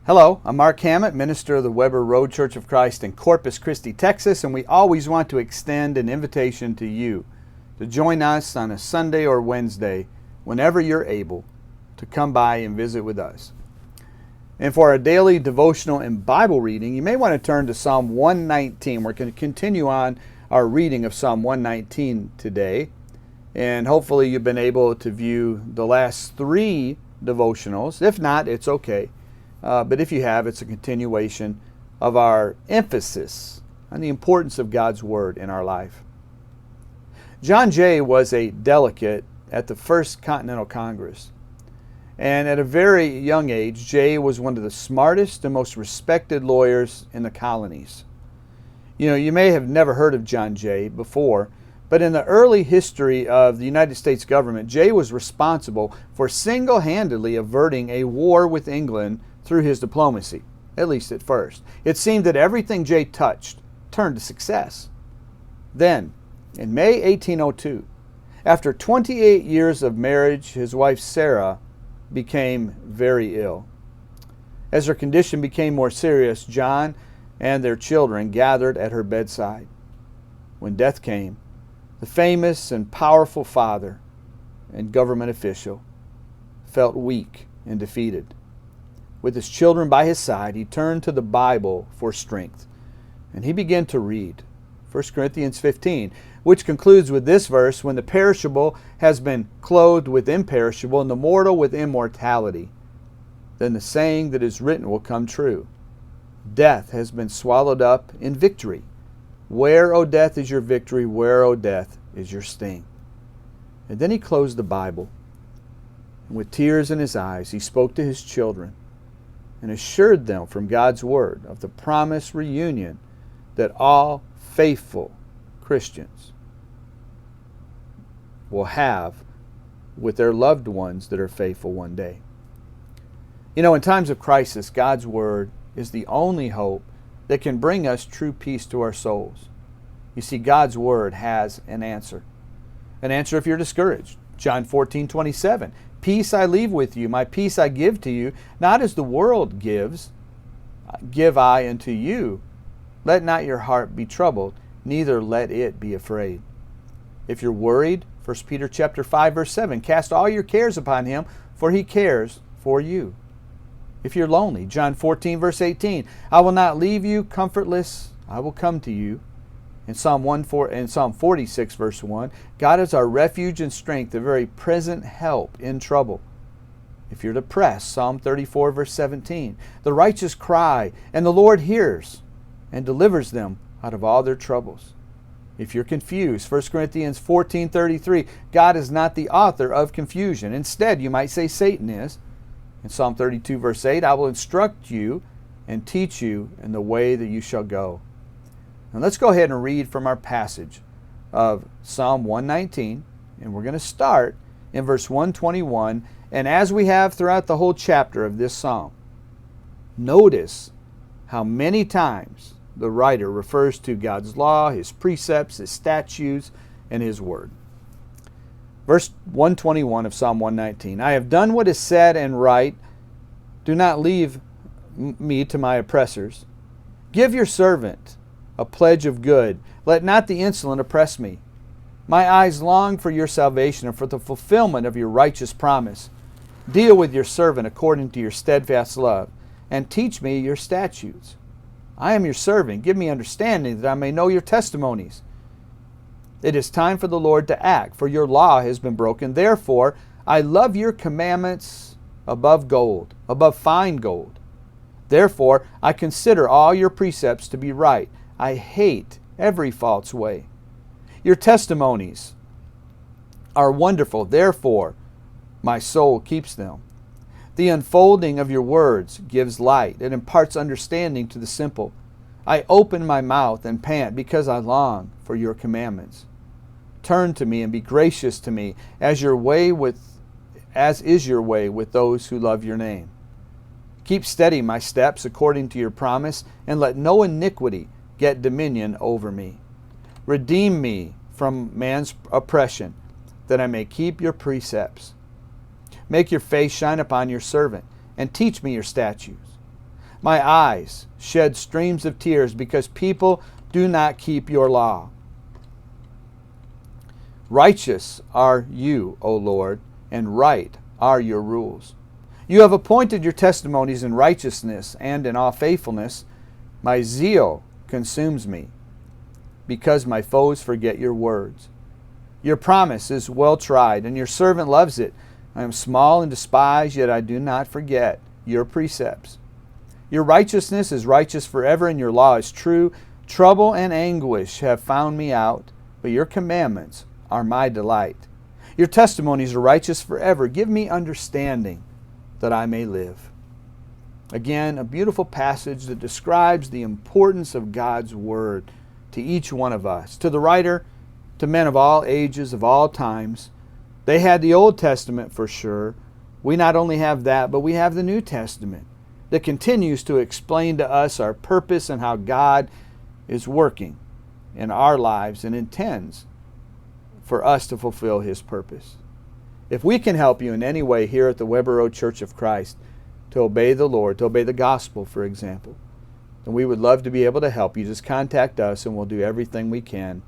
Hello, I'm Mark Hammett, minister of the Weber Road Church of Christ in Corpus Christi, Texas, and we always want to extend an invitation to you to join us on a Sunday or Wednesday, whenever you're able, to come by and visit with us. And for our daily devotional and Bible reading, you may want to turn to Psalm 119. We're going to continue on our reading of Psalm 119 today, and hopefully you've been able to view the last three devotionals. If not, it's okay. But if you have, it's a continuation of our emphasis on the importance of God's Word in our life. John Jay was a delegate at the First Continental Congress. And at a very young age, Jay was one of the smartest and most respected lawyers in the colonies. You know, you may have never heard of John Jay before, but in the early history of the United States government, Jay was responsible for single-handedly averting a war with England through his diplomacy, at least at first. It seemed that everything Jay touched turned to success. Then, in May 1802, after 28 years of marriage, his wife Sarah became very ill. As her condition became more serious, John and their children gathered at her bedside. When death came, the famous and powerful father and government official felt weak and defeated. With his children by his side, he turned to the Bible for strength, and he began to read 1 Corinthians 15, which concludes with this verse, when the perishable has been clothed with imperishable and the mortal with immortality, then the saying that is written will come true. Death has been swallowed up in victory. Where, O death, is your victory? Where, O death, is your sting? And then he closed the Bible, and with tears in his eyes, he spoke to his children and assured them from God's Word of the promised reunion that all faithful Christians will have with their loved ones that are faithful one day. You know, in times of crisis, God's Word is the only hope that can bring us true peace to our souls. You see, God's Word has an answer. An answer if you're discouraged. John 14:27. Peace I leave with you, my peace I give to you, not as the world gives, give I unto you. Let not your heart be troubled, neither let it be afraid. If you're worried, 1 Peter chapter 5, verse 7, cast all your cares upon him, for he cares for you. If you're lonely, John 14, verse 18, I will not leave you comfortless, I will come to you. In Psalm 46, verse 1, God is our refuge and strength, a very present help in trouble. If you're depressed, Psalm 34, verse 17, the righteous cry, and the Lord hears and delivers them out of all their troubles. If you're confused, 1 Corinthians 14:33, God is not the author of confusion. Instead, you might say Satan is. In Psalm 32, verse 8, I will instruct you and teach you in the way that you shall go. Now let's go ahead and read from our passage of Psalm 119, and we're going to start in verse 121, and as we have throughout the whole chapter of this psalm, notice how many times the writer refers to God's law, His precepts, His statutes, and His word. Verse 121 of Psalm 119, I have done what is said and right. Do not leave me to my oppressors. Give your servant a pledge of good. Let not the insolent oppress me. My eyes long for your salvation and for the fulfillment of your righteous promise. Deal with your servant according to your steadfast love, and teach me your statutes. I am your servant. Give me understanding that I may know your testimonies. It is time for the Lord to act, for your law has been broken. Therefore, I love your commandments above gold, above fine gold. Therefore, I consider all your precepts to be right. I hate every false way. Your testimonies are wonderful. Therefore, my soul keeps them. The unfolding of your words gives light. It imparts understanding to the simple. I open my mouth and pant because I long for your commandments. Turn to me and be gracious to me, as is your way with those who love your name. Keep steady my steps according to your promise, and let no iniquity get dominion over me. Redeem me from man's oppression, that I may keep your precepts. Make your face shine upon your servant, and teach me your statutes. My eyes shed streams of tears because people do not keep your law. Righteous are you, O Lord, and right are your rules. You have appointed your testimonies in righteousness and in all faithfulness. My zeal consumes me, because my foes forget your words. Your promise is well tried, and your servant loves it. I am small and despised, yet I do not forget your precepts. Your righteousness is righteous forever, and your law is true. Trouble and anguish have found me out, but your commandments are my delight. Your testimonies are righteous forever. Give me understanding that I may live. Again, a beautiful passage that describes the importance of God's Word to each one of us. To the writer, to men of all ages, of all times. They had the Old Testament for sure. We not only have that, but we have the New Testament that continues to explain to us our purpose and how God is working in our lives and intends for us to fulfill His purpose. If we can help you in any way here at the Weber Road Church of Christ to obey the Lord, to obey the gospel, for example, then we would love to be able to help you. Just contact us and we'll do everything we can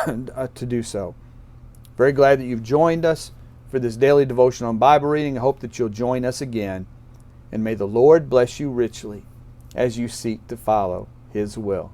to do so. Very glad that you've joined us for this daily devotional and Bible reading. I hope that you'll join us again. And may the Lord bless you richly as you seek to follow His will.